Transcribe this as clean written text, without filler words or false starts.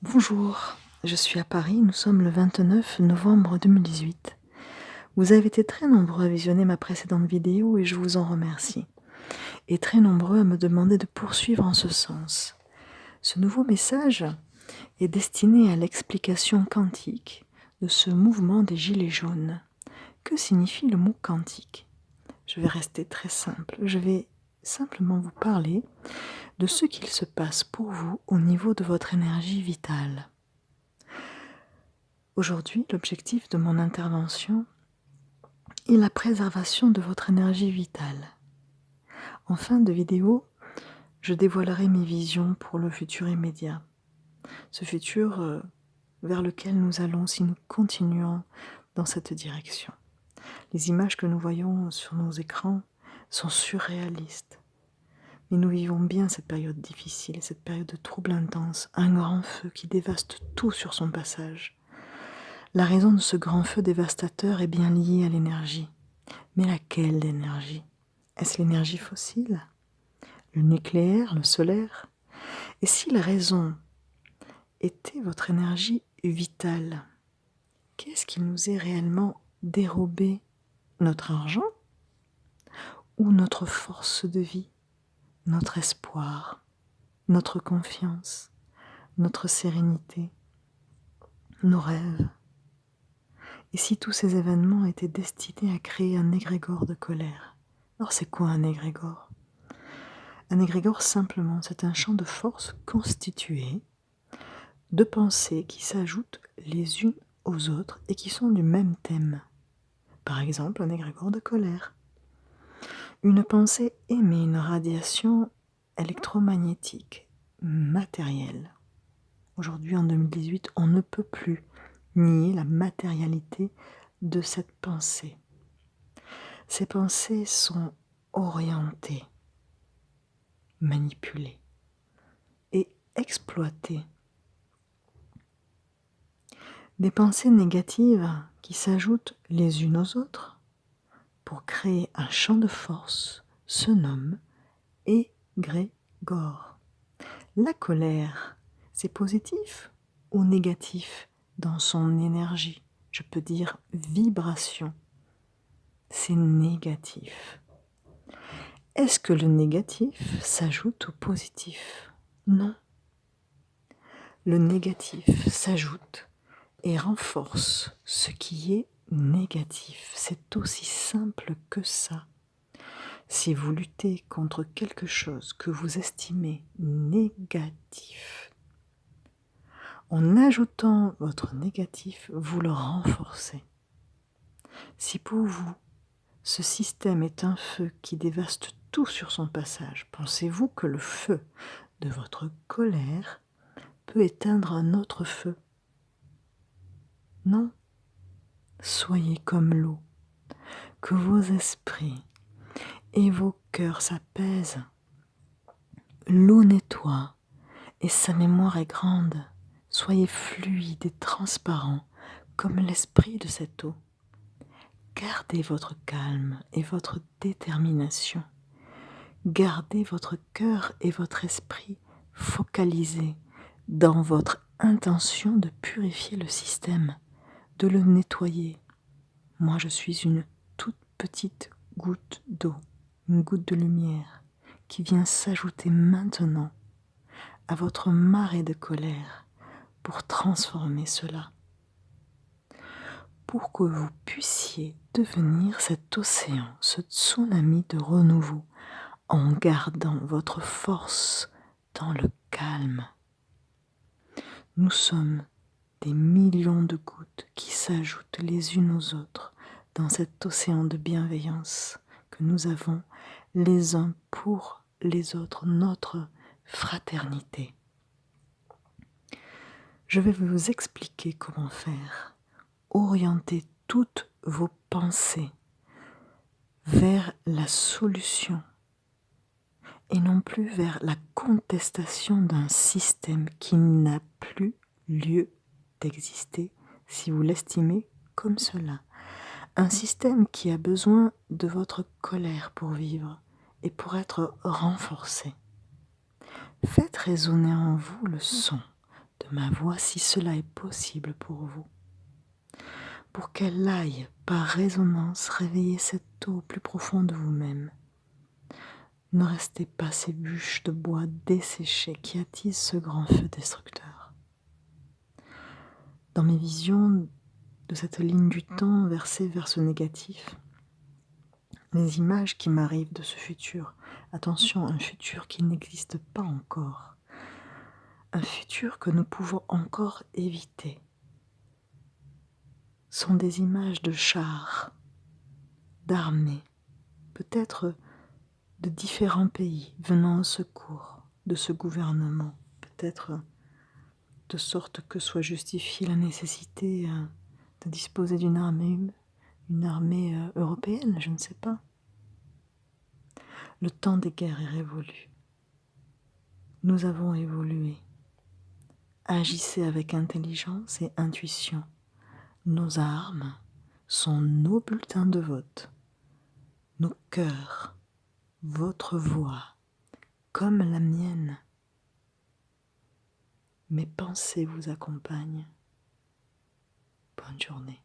Bonjour, je suis à Paris, nous sommes le 29 novembre 2018. Vous avez été très nombreux à visionner ma précédente vidéo et je vous en remercie. Et très nombreux à me demander de poursuivre en ce sens. Ce nouveau message est destiné à l'explication quantique de ce mouvement des gilets jaunes. Que signifie le mot quantique? Je vais rester très simple, je vais simplement vous parler de ce qu'il se passe pour vous au niveau de votre énergie vitale. Aujourd'hui, l'objectif de mon intervention est la préservation de votre énergie vitale. En fin de vidéo, je dévoilerai mes visions pour le futur immédiat. Ce futur vers lequel nous allons si nous continuons dans cette direction. Les images que nous voyons sur nos écrans sont surréalistes. Mais nous vivons bien cette période difficile, cette période de trouble intense, un grand feu qui dévaste tout sur son passage. La raison de ce grand feu dévastateur est bien liée à l'énergie. Mais laquelle énergie? Est-ce l'énergie fossile? Le nucléaire? Le solaire? Et si la raison était votre énergie vitale, qu'est-ce qui nous est réellement dérobé? Notre argent? Ou notre force de vie? Notre espoir? Notre confiance? Notre sérénité? Nos rêves? Et si tous ces événements étaient destinés à créer un égrégore de colère? Alors c'est quoi un égrégore? Un égrégore, simplement, c'est un champ de force constitué de pensées qui s'ajoutent les unes aux autres et qui sont du même thème. Par exemple, un égrégore de colère. Une pensée émet une radiation électromagnétique, matérielle. Aujourd'hui, en 2018, on ne peut plus nier la matérialité de cette pensée. Ces pensées sont orientées, manipulées et exploitées. Des pensées négatives qui s'ajoutent les unes aux autres pour créer un champ de force se nomme égrégore. La colère, c'est positif ou négatif dans son énergie? Je peux dire vibration. C'est négatif. Est-ce que le négatif s'ajoute au positif? Non. Le négatif s'ajoute et renforce ce qui est négatif. C'est aussi simple que ça. Si vous luttez contre quelque chose que vous estimez négatif, en ajoutant votre négatif, vous le renforcez. Si pour vous, ce système est un feu qui dévaste tout sur son passage, pensez-vous que le feu de votre colère peut éteindre un autre feu? Non. Soyez comme l'eau, que vos esprits et vos cœurs s'apaisent. L'eau nettoie et sa mémoire est grande. Soyez fluide et transparent comme l'esprit de cette eau. Gardez votre calme et votre détermination. Gardez votre cœur et votre esprit focalisés dans votre intention de purifier le système, de le nettoyer. Moi, je suis une toute petite goutte d'eau, une goutte de lumière qui vient s'ajouter maintenant à votre marée de colère pour transformer cela, pour que vous puissiez devenir cet océan, ce tsunami de renouveau, en gardant votre force dans le calme. Nous sommes des millions de gouttes qui s'ajoutent les unes aux autres dans cet océan de bienveillance que nous avons les uns pour les autres, notre fraternité. Je vais vous expliquer comment faire. Orientez toutes vos pensées vers la solution et non plus vers la contestation d'un système qui n'a plus lieu d'exister si vous l'estimez comme cela. Un système qui a besoin de votre colère pour vivre et pour être renforcé. Faites résonner en vous le son de ma voix si cela est possible pour vous, pour qu'elle aille par résonance réveiller cette eau plus profonde de vous-même. Ne restez pas ces bûches de bois desséchées qui attisent ce grand feu destructeur. Dans mes visions de cette ligne du temps versée vers ce négatif, les images qui m'arrivent de ce futur, attention, un futur qui n'existe pas encore, un futur que nous pouvons encore éviter, sont des images de chars, d'armées, peut-être de différents pays venant au secours de ce gouvernement, peut-être de sorte que soit justifiée la nécessité de disposer d'une armée européenne, je ne sais pas. Le temps des guerres est révolu. Nous avons évolué. Agissez avec intelligence et intuition. Nos armes sont nos bulletins de vote, nos cœurs, votre voix, comme la mienne. Mes pensées vous accompagnent. Bonne journée.